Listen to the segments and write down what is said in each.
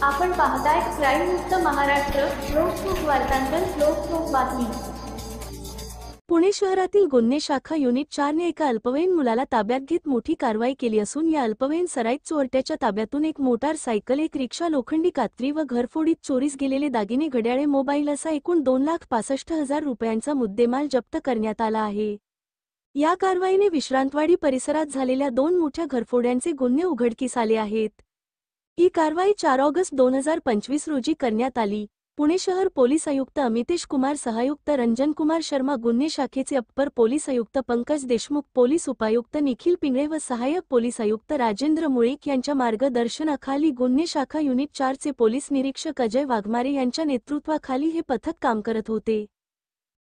आपण पाहताय क्राईम मुक्त महाराष्ट्र. लोकसुख वार्तांकन, लोकसुख बातमी. पुणे शहरातील गुन्हे शाखा युनिट 4 ने एका अल्पवयीन मुलाला ताब्यात घेत मोठी कारवाई केली असून या अल्पवयीन सराईत चोरट्याच्या ताब्यातून एक मोटारसायकल, एक रिक्षा, लोखंडी कात्री व घरफोडीत चोरीस गेलेले दागिने, घड्याळे, मोबाईल असा एकूण 2,65,000 रुपयांचा मुद्देमाल जप्त करण्यात आला आहे. या कारवाईने विश्रांतवाडी परिसरात झालेल्या 2 मोठ्या घरफोड्यांचे गुन्हे उघडकीस आले आहेत. ही कारवाई 4 ऑगस्ट 2025 रोजी करण्यात आली. पुणे शहर पोलीस आयुक्त अमितेश कुमार, सहायुक्त रंजन कुमार शर्मा, गुन्हे शाखेचे अप्पर पोलीस आयुक्त पंकज देशमुख, पोलीस उपायुक्त निखिल पिंगळे व सहाय्यक पोलीस आयुक्त राजेंद्र मुळीक यांच्या मार्गदर्शनाखाली गुन्हे शाखा युनिट 4 चे पोलीस निरीक्षक अजय वाघमारे यांच्या नेतृत्वाखाली हे पथक काम करत होते.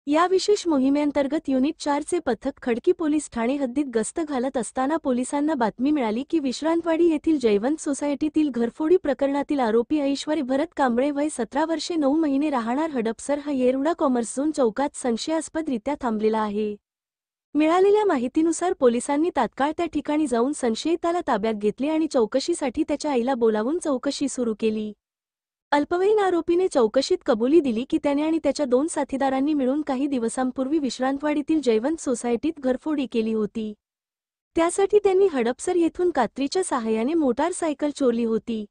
या विशेष मोहिमेअंतर्गत युनिट 4 चे पथक खडकी पोलीस ठाणे हद्दीत गस्त घालत असताना पोलिसांना बातमी मिळाली की विश्रांतवाडी येथील जयवंत सोसायटीतील घरफोडी प्रकरणातील आरोपी ऐश्वर्य भरत कांबळे, वय 17 वर्षे 9 महिने, राहणार हडपसर, हा येरवडा कॉमर्स झोन चौकात संशयास्पदरित्या थांबलेला आहे. मिळालेल्या माहितीनुसार पोलिसांनी तात्काळ त्या ठिकाणी जाऊन संशयिताला ताब्यात घेतले आणि चौकशीसाठी त्याच्या आईला बोलावून चौकशी सुरू केली. अल्पवयीन आरोपीने चौकशीत कबुली दिली की त्याने आणि त्याच्या 2 साथीदारांनी मिळून काही दिवसांपूर्वी विश्रांतवाडीतील जयवंत सोसायटीत घरफोडी केली होती. त्यासाठी त्यांनी हडपसर येथून कात्रीच्या सहाय्याने मोटारसायकल चोरली होती.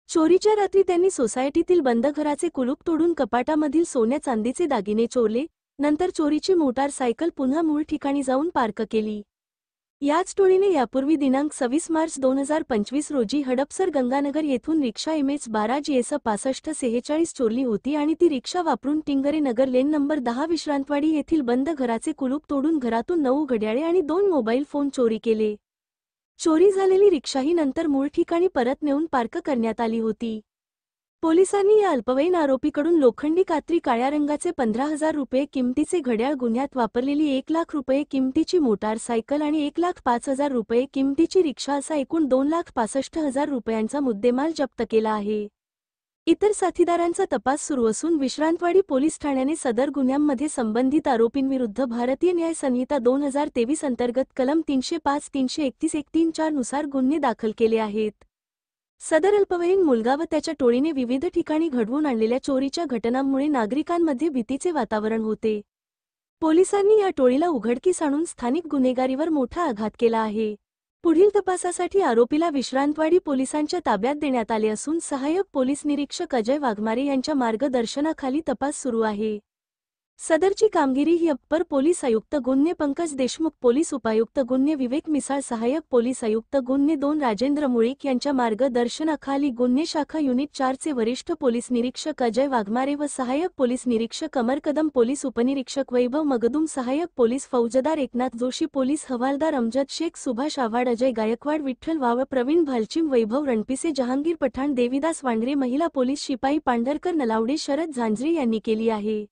चोरीच्या रात्री त्यांनी सोसायटीतील बंद घराचे कुलूप तोडून कपाटामधील सोन्या चांदीचे दागिने चोरले. नंतर चोरीची मोटारसायकल पुन्हा मूळ ठिकाणी जाऊन पार्क केली. याच टोळीने यापूर्वी दिनांक 26 मार्च 2025 रोजी हडपसर गंगानगर येथून रिक्षा MH12 GS 6546 चोरली होती आणि ती रिक्षा वापरून टिंगरे नगर लेन नंबर 10 विश्रांतवाडी येथील बंद घराचे कुलूप तोडून घरातून 9 घड्याळे आणि 2 मोबाईल फोन चोरी केले. चोरी झालेली रिक्षाही नंतर मूळ ठिकाणी परत नेऊन पार्क करण्यात आली होती. पोलिसांनी या अल्पवयीन आरोपीकडून लोखंडी कात्री, काळ्या रंगाचे 15,000 रुपये किमतीचे घड्याळ, गुन्ह्यात वापरलेली 1 लाख रुपये किमतीची मोटारसायकल आणि 1,05,000 रुपये किमतीची रिक्षा असा एकूण 2,65,000 रुपयांचा मुद्देमाल जप्त केला आहे. इतर साथीदारांचा तपास सुरू असून विश्रांतवाडी पोलीस ठाण्याने सदर गुन्ह्यांमध्ये संबंधित आरोपींविरुद्ध भारतीय न्याय संहिता 2023 अंतर्गत कलम 305, 331, 134 नुसार गुन्हे दाखल केले आहेत. सदर अल्पवयीन मुलगा व त्याच्या टोळीने विविध ठिकाणी घडवून आणलेल्या चोरीच्या घटनांमुळे नागरिकांमध्ये भीतीचे वातावरण होते. पोलिसांनी या टोळीला उघडकीस आणून स्थानिक गुन्हेगारीवर मोठा आघात केला आहे. पुढील तपासासाठी आरोपीला विश्रांतवाडी पोलिसांच्या ताब्यात देण्यात आले असून सहाय्यक पोलीस निरीक्षक अजय वाघमारे यांच्या मार्गदर्शनाखाली तपास सुरू आहे. सदरची कामगिरी ही अप्पर पोलीस आयुक्त गुन्हे पंकज देशमुख, पोलीस उपायुक्त गुन्हे विवेक मिसाळ, सहाय्यक पोलीस आयुक्त गुन्हे 2 राजेंद्र मुळीक यांच्या मार्गदर्शनाखाली गुन्हे शाखा युनिट 4 चे वरिष्ठ पोलीस निरीक्षक अजय वाघमारे व सहाय्यक पोलीस निरीक्षक अमर कदम, पोलीस उपनिरीक्षक वैभव मगदूम, सहाय्यक पोलीस फौजदार एकनाथ जोशी, पोलीस हवालदार अमजद शेख, सुभाष आव्हाड, अजय गायकवाड, विठ्ठल वावळ, प्रवीण भालचिम, वैभव रणपिसे, जहांगीर पठाण, देविदास वांढरे, महिला पोलीस शिपाई पांढरकर नलावडे, शरद झांझरी यांनी केली आहे.